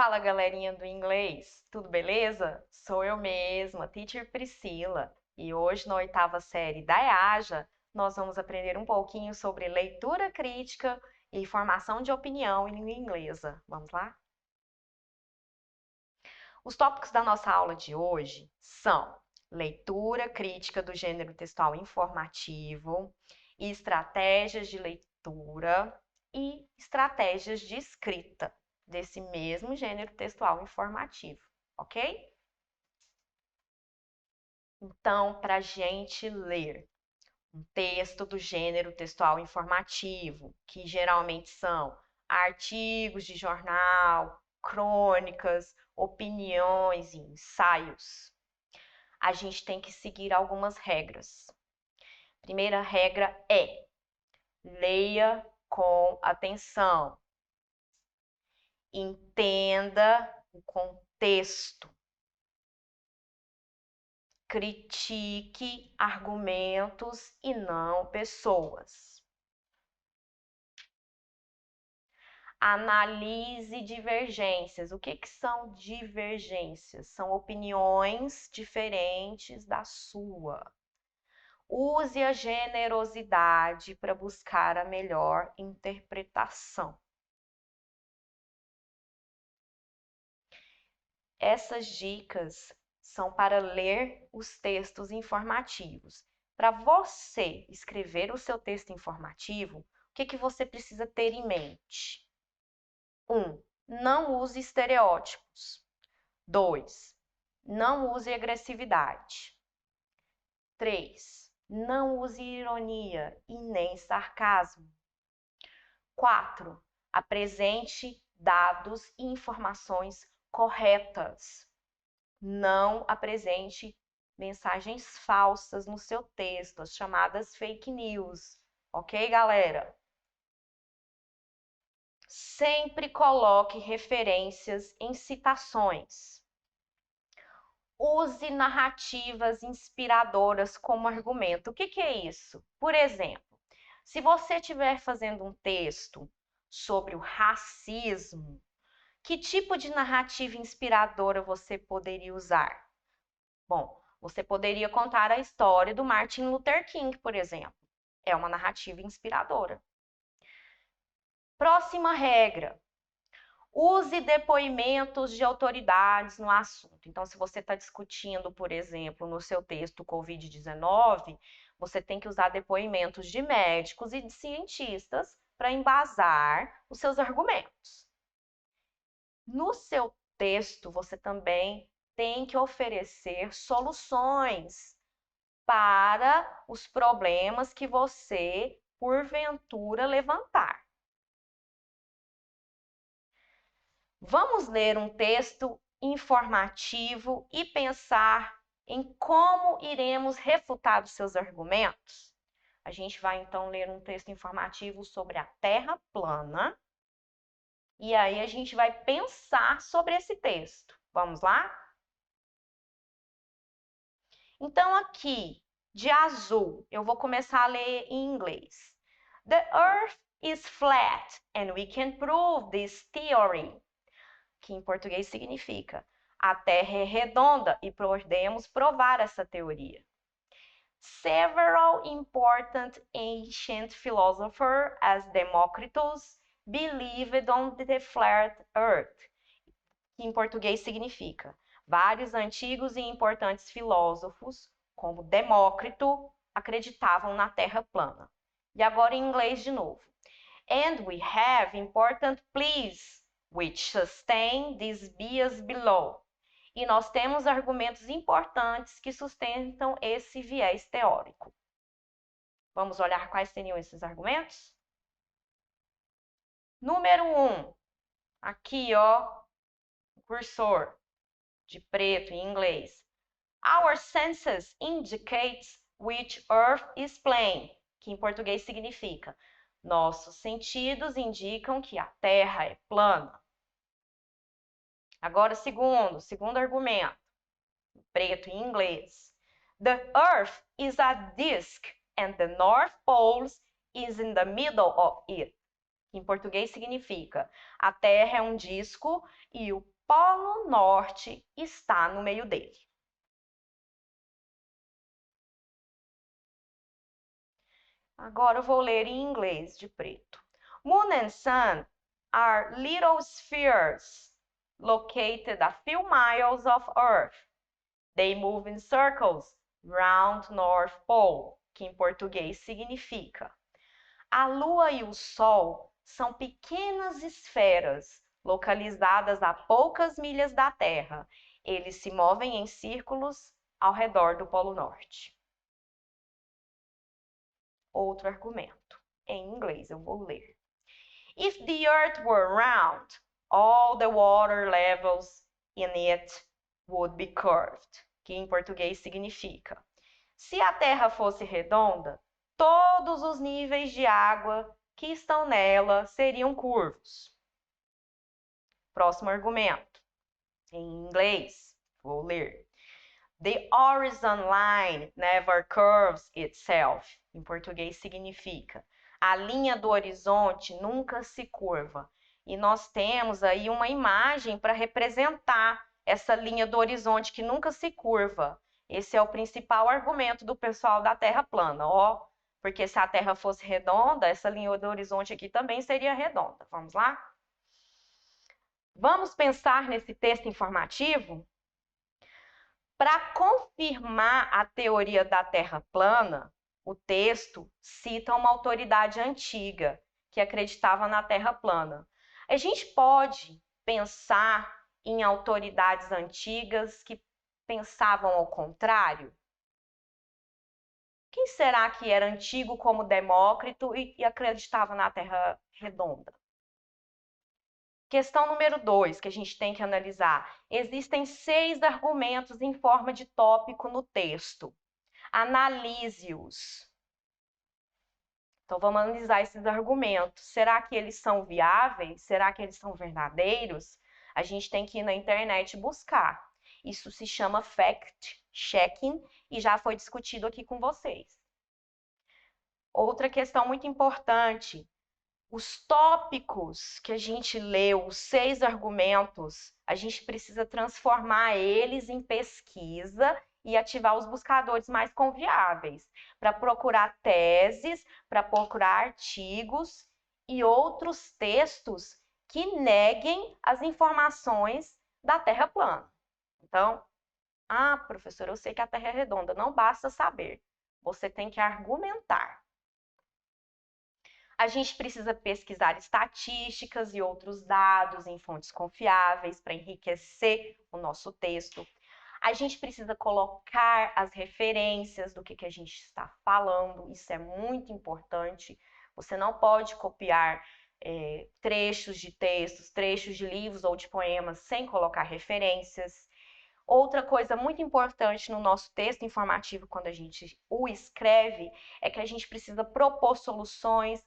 Fala, galerinha do inglês, tudo beleza? Sou eu mesma, Teacher Priscila, e hoje na oitava série da EAJA nós vamos aprender um pouquinho sobre leitura crítica e formação de opinião em língua inglesa. Vamos lá? Os tópicos da nossa aula de hoje são leitura crítica do gênero textual informativo, estratégias de leitura e estratégias de escrita desse mesmo gênero textual informativo, ok? Então, para a gente ler um texto do gênero textual informativo, que geralmente são artigos de jornal, crônicas, opiniões e ensaios, a gente tem que seguir algumas regras. Primeira regra é: leia com atenção. Entenda o contexto. Critique argumentos e não pessoas. Analise divergências. O que são divergências? São opiniões diferentes da sua. Use a generosidade para buscar a melhor interpretação. Essas dicas são para ler os textos informativos. Para você escrever o seu texto informativo, o que você precisa ter em mente? 1. Não use estereótipos. 2. Não use agressividade. 3. Não use ironia e nem sarcasmo. 4. Apresente dados e informações corretas. Não apresente mensagens falsas no seu texto, as chamadas fake news. Ok, galera? Sempre coloque referências em citações. Use narrativas inspiradoras como argumento. O que é isso? Por exemplo, se você estiver fazendo um texto sobre o racismo, que tipo de narrativa inspiradora você poderia usar? Bom, você poderia contar a história do Martin Luther King, por exemplo. É uma narrativa inspiradora. Próxima regra. Use depoimentos de autoridades no assunto. Então, se você está discutindo, por exemplo, no seu texto Covid-19, você tem que usar depoimentos de médicos e de cientistas para embasar os seus argumentos. No seu texto, você também tem que oferecer soluções para os problemas que você, porventura, levantar. Vamos ler um texto informativo e pensar em como iremos refutar os seus argumentos? A gente vai, então, ler um texto informativo sobre a Terra plana. E aí a gente vai pensar sobre esse texto. Vamos lá? Então, aqui, de azul, eu vou começar a ler em inglês. The Earth is flat and we can prove this theory. Que em português significa: a Terra é redonda e podemos provar essa teoria. Several important ancient philosophers, as Democritus, believed on the flat earth, que em português significa: vários antigos e importantes filósofos, como Demócrito, acreditavam na Terra plana. E agora em inglês de novo. And we have important pleas which sustain these bias below. E nós temos argumentos importantes que sustentam esse viés teórico. Vamos olhar quais seriam esses argumentos? Número 1. Aqui, ó, o cursor de preto em inglês. Our senses indicates which earth is plane, que em português significa: nossos sentidos indicam que a Terra é plana. Agora, segundo argumento, preto em inglês. The Earth is a disk and the North Pole is in the middle of it. Em português significa: a Terra é um disco e o Polo Norte está no meio dele. Agora eu vou ler em inglês de preto. Moon and sun are little spheres located a few miles of Earth. They move in circles round North Pole, que em português significa: a Lua e o Sol são pequenas esferas localizadas a poucas milhas da Terra. Eles se movem em círculos ao redor do Polo Norte. Outro argumento. Em inglês eu vou ler. If the Earth were round, all the water levels in it would be curved, que em português significa: se a Terra fosse redonda, todos os níveis de água que estão nela seriam curvos. Próximo argumento. Em inglês, vou ler. The horizon line never curves itself. Em português significa: a linha do horizonte nunca se curva. E nós temos aí uma imagem para representar essa linha do horizonte que nunca se curva. Esse é o principal argumento do pessoal da Terra plana, ó. Porque se a Terra fosse redonda, essa linha do horizonte aqui também seria redonda. Vamos lá? Vamos pensar nesse texto informativo? Para confirmar a teoria da Terra plana, o texto cita uma autoridade antiga que acreditava na Terra plana. A gente pode pensar em autoridades antigas que pensavam ao contrário? Quem será que era antigo como Demócrito e acreditava na Terra redonda? Questão número 2, que a gente tem que analisar. Existem 6 argumentos em forma de tópico no texto. Analise-os. Então, vamos analisar esses argumentos. Será que eles são viáveis? Será que eles são verdadeiros? A gente tem que ir na internet buscar. Isso se chama fact-checking e já foi discutido aqui com vocês. Outra questão muito importante. Os tópicos que a gente leu, os 6 argumentos, a gente precisa transformar eles em pesquisa e ativar os buscadores mais confiáveis para procurar teses, para procurar artigos e outros textos que neguem as informações da Terra plana. Então, professor, eu sei que a Terra é redonda, não basta saber, você tem que argumentar. A gente precisa pesquisar estatísticas e outros dados em fontes confiáveis para enriquecer o nosso texto. A gente precisa colocar as referências do que a gente está falando, isso é muito importante. Você não pode copiar trechos de textos, trechos de livros ou de poemas sem colocar referências. Outra coisa muito importante no nosso texto informativo, quando a gente o escreve, é que a gente precisa propor soluções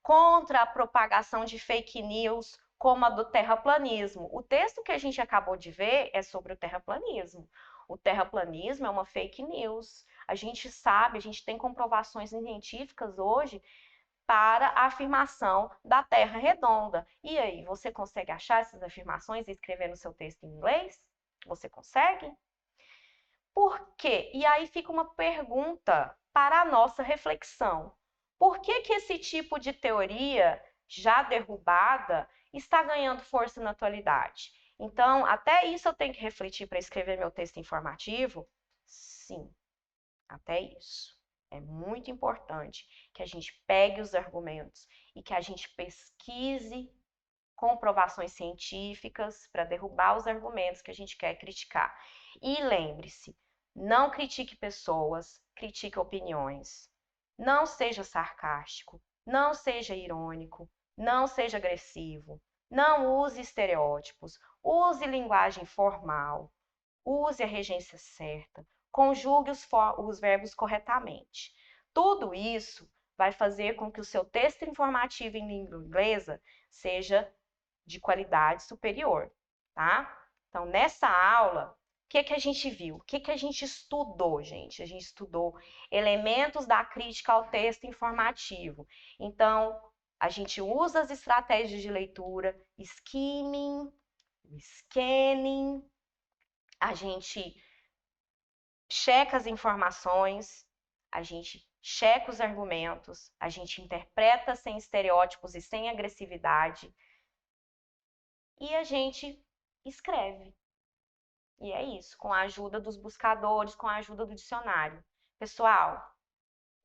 contra a propagação de fake news, como a do terraplanismo. O texto que a gente acabou de ver é sobre o terraplanismo. O terraplanismo é uma fake news. A gente sabe, a gente tem comprovações científicas hoje para a afirmação da Terra redonda. E aí, você consegue achar essas afirmações e escrever no seu texto em inglês? Você consegue? Por quê? E aí fica uma pergunta para a nossa reflexão. Por que esse tipo de teoria já derrubada está ganhando força na atualidade? Então, até isso eu tenho que refletir para escrever meu texto informativo? Sim, até isso. É muito importante que a gente pegue os argumentos e que a gente pesquise comprovações científicas para derrubar os argumentos que a gente quer criticar. E lembre-se, não critique pessoas, critique opiniões. Não seja sarcástico, não seja irônico, não seja agressivo, não use estereótipos, use linguagem formal, use a regência certa, conjugue os verbos corretamente. Tudo isso vai fazer com que o seu texto informativo em língua inglesa seja de qualidade superior, tá? Então, nessa aula, o que a gente viu? O que a gente estudou, gente? A gente estudou elementos da crítica ao texto informativo. Então, a gente usa as estratégias de leitura, skimming, o scanning, a gente checa as informações, a gente checa os argumentos, a gente interpreta sem estereótipos e sem agressividade e a gente escreve. E é isso, com a ajuda dos buscadores, com a ajuda do dicionário. Pessoal,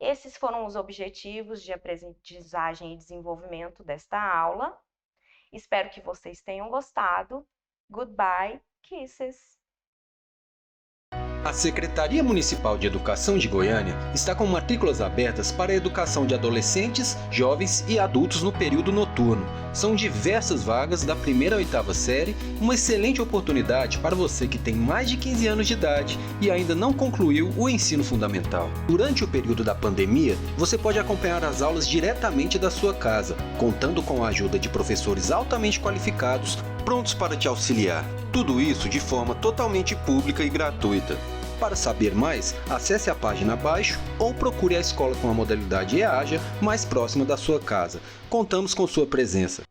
esses foram os objetivos de aprendizagem e desenvolvimento desta aula. Espero que vocês tenham gostado. Goodbye, kisses! A Secretaria Municipal de Educação de Goiânia está com matrículas abertas para a educação de adolescentes, jovens e adultos no período noturno. São diversas vagas da primeira à oitava série, uma excelente oportunidade para você que tem mais de 15 anos de idade e ainda não concluiu o ensino fundamental. Durante o período da pandemia, você pode acompanhar as aulas diretamente da sua casa, contando com a ajuda de professores altamente qualificados, prontos para te auxiliar. Tudo isso de forma totalmente pública e gratuita. Para saber mais, acesse a página abaixo ou procure a escola com a modalidade EAJA mais próxima da sua casa. Contamos com sua presença.